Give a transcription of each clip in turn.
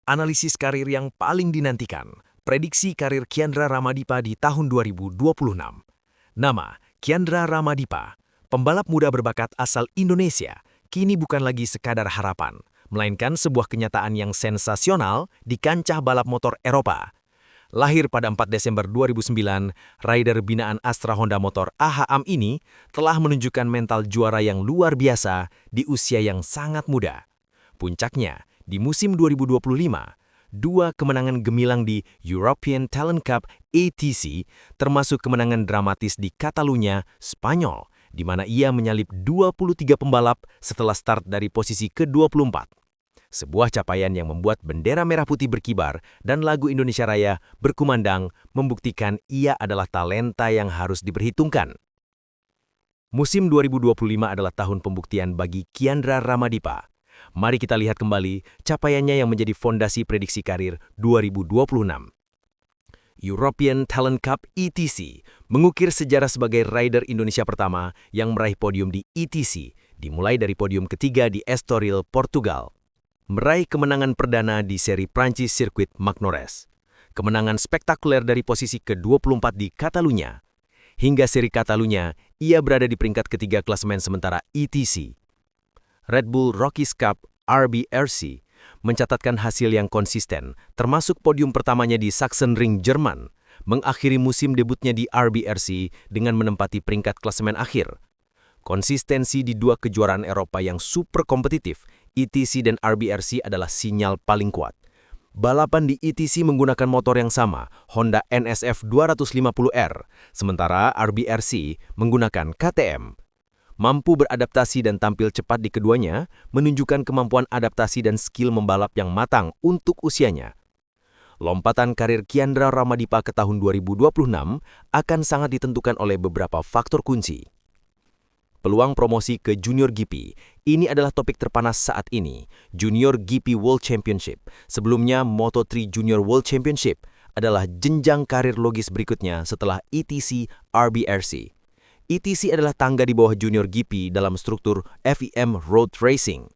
Analisis karir yang paling dinantikan, prediksi karir Kiandra Ramadipa di tahun 2026. Nama, Kiandra Ramadipa, pembalap muda berbakat asal Indonesia, kini bukan lagi sekadar harapan, melainkan sebuah kenyataan yang sensasional di kancah balap motor Eropa. Lahir pada 4 Desember 2009, rider binaan Astra Honda Motor AHAM ini telah menunjukkan mental juara yang luar biasa di usia yang sangat muda. Puncaknya, di musim 2025, dua kemenangan gemilang di European Talent Cup ATC, termasuk kemenangan dramatis di Catalunya, Spanyol, di mana ia menyalip 23 pembalap setelah start dari posisi ke-24. Sebuah capaian yang membuat bendera merah putih berkibar dan lagu Indonesia Raya berkumandang membuktikan ia adalah talenta yang harus diperhitungkan. Musim 2025 adalah tahun pembuktian bagi Kiandra Ramadipa. Mari kita lihat kembali capaiannya yang menjadi fondasi prediksi karir 2026. European Talent Cup ETC mengukir sejarah sebagai rider Indonesia pertama yang meraih podium di ETC, dimulai dari podium ketiga di Estoril, Portugal. Meraih kemenangan perdana di seri Prancis Sirkuit Magnores. Kemenangan spektakuler dari posisi ke-24 di Catalunya. Hingga seri Catalunya, ia berada di peringkat ketiga klasemen sementara ETC. Red Bull Rockies Cup RBRC mencatatkan hasil yang konsisten, termasuk podium pertamanya di Sachsenring, Jerman, mengakhiri musim debutnya di RBRC dengan menempati peringkat klasemen akhir. Konsistensi di dua kejuaraan Eropa yang super kompetitif, ETC dan RBRC adalah sinyal paling kuat. Balapan di ETC menggunakan motor yang sama, Honda NSF 250R, sementara RBRC menggunakan KTM. Mampu beradaptasi dan tampil cepat di keduanya, menunjukkan kemampuan adaptasi dan skill membalap yang matang untuk usianya. Lompatan karir Kiandra Ramadipa ke tahun 2026 akan sangat ditentukan oleh beberapa faktor kunci. Peluang promosi ke Junior GP, ini adalah topik terpanas saat ini. Junior GP World Championship, sebelumnya Moto3 Junior World Championship, adalah jenjang karir logis berikutnya setelah ETC RBRC. ETC adalah tangga di bawah Junior GP dalam struktur FIM Road Racing.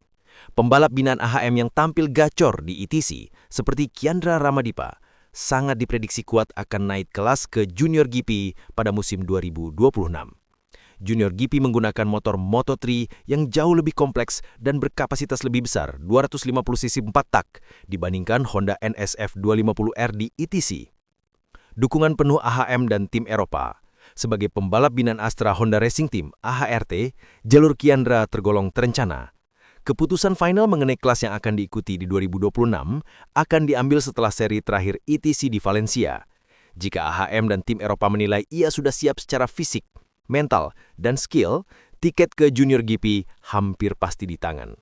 Pembalap binaan AHM yang tampil gacor di ETC, seperti Kiandra Ramadipa, sangat diprediksi kuat akan naik kelas ke Junior GP pada musim 2026. Junior GP menggunakan motor Moto3 yang jauh lebih kompleks dan berkapasitas lebih besar, 250 cc 4 tak, dibandingkan Honda NSF 250R di ETC. Dukungan penuh AHM dan tim Eropa. Sebagai pembalap binaan Astra Honda Racing Team (AHRT), jalur Kiandra tergolong terencana. Keputusan final mengenai kelas yang akan diikuti di 2026 akan diambil setelah seri terakhir ETC di Valencia. Jika AHM dan tim Eropa menilai ia sudah siap secara fisik, mental, dan skill, tiket ke Junior GP hampir pasti di tangan.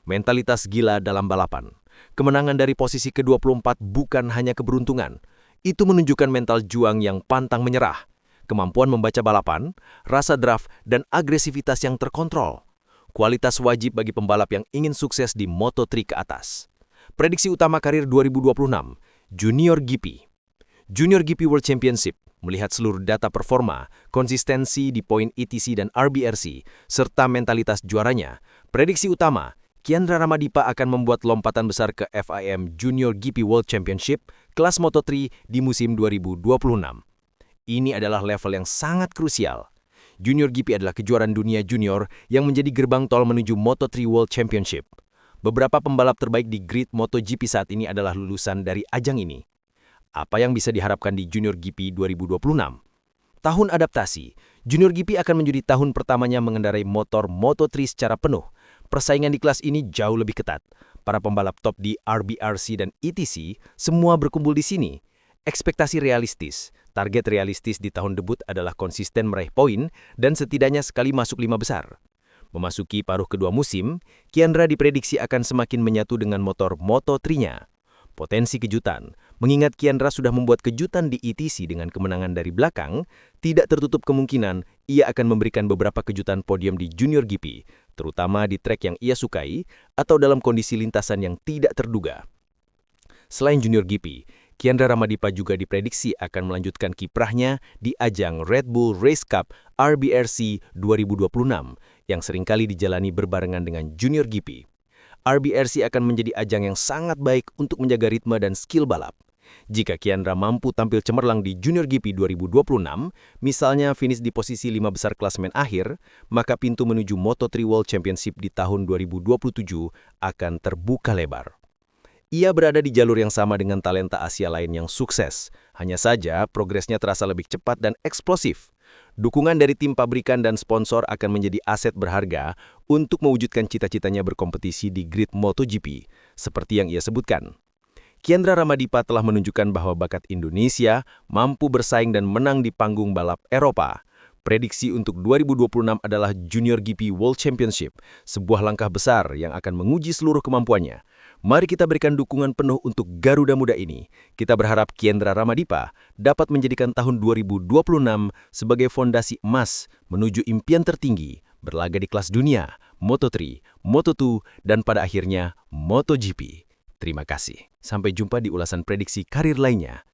Mentalitas gila dalam balapan. Kemenangan dari posisi ke-24 bukan hanya keberuntungan. Itu menunjukkan mental juang yang pantang menyerah. Kemampuan membaca balapan, rasa draft, dan agresivitas yang terkontrol. Kualitas wajib bagi pembalap yang ingin sukses di Moto3 ke atas. Prediksi utama karir 2026, Junior GP. Junior GP World Championship melihat seluruh data performa, konsistensi di poin ETC dan RBRC, serta mentalitas juaranya. Prediksi utama, Kiandra Ramadipa akan membuat lompatan besar ke FIM Junior GP World Championship kelas Moto3 di musim 2026. Ini adalah level yang sangat krusial. Junior GP adalah kejuaraan dunia junior yang menjadi gerbang tol menuju Moto3 World Championship. Beberapa pembalap terbaik di grid MotoGP saat ini adalah lulusan dari ajang ini. Apa yang bisa diharapkan di Junior GP 2026? Tahun adaptasi, Junior GP akan menjadi tahun pertamanya mengendarai motor Moto3 secara penuh. Persaingan di kelas ini jauh lebih ketat. Para pembalap top di RBRC dan ETC semua berkumpul di sini. Ekspektasi realistis. Target realistis di tahun debut adalah konsisten meraih poin dan setidaknya sekali masuk 5 besar. Memasuki paruh kedua musim, Kiandra diprediksi akan semakin menyatu dengan motor Moto3-nya. Potensi kejutan, mengingat Kiandra sudah membuat kejutan di ETC dengan kemenangan dari belakang, tidak tertutup kemungkinan ia akan memberikan beberapa kejutan podium di Junior GP, terutama di trek yang ia sukai atau dalam kondisi lintasan yang tidak terduga. Selain Junior GP, Kiandra Ramadipa juga diprediksi akan melanjutkan kiprahnya di ajang Red Bull Race Cup RBRC 2026 yang seringkali dijalani berbarengan dengan Junior GP. RBRC akan menjadi ajang yang sangat baik untuk menjaga ritme dan skill balap. Jika Kiandra mampu tampil cemerlang di Junior GP 2026, misalnya finish di posisi 5 besar klasemen akhir, maka pintu menuju Moto3 World Championship di tahun 2027 akan terbuka lebar. Ia berada di jalur yang sama dengan talenta Asia lain yang sukses. Hanya saja, progresnya terasa lebih cepat dan eksplosif. Dukungan dari tim pabrikan dan sponsor akan menjadi aset berharga untuk mewujudkan cita-citanya berkompetisi di grid MotoGP, seperti yang ia sebutkan. Kiandra Ramadipa telah menunjukkan bahwa bakat Indonesia mampu bersaing dan menang di panggung balap Eropa. Prediksi untuk 2026 adalah Junior GP World Championship, sebuah langkah besar yang akan menguji seluruh kemampuannya. Mari kita berikan dukungan penuh untuk Garuda Muda ini. Kita berharap Kiandra Ramadipa dapat menjadikan tahun 2026 sebagai fondasi emas menuju impian tertinggi, berlaga di kelas dunia, Moto3, Moto2, dan pada akhirnya MotoGP. Terima kasih. Sampai jumpa di ulasan prediksi karir lainnya.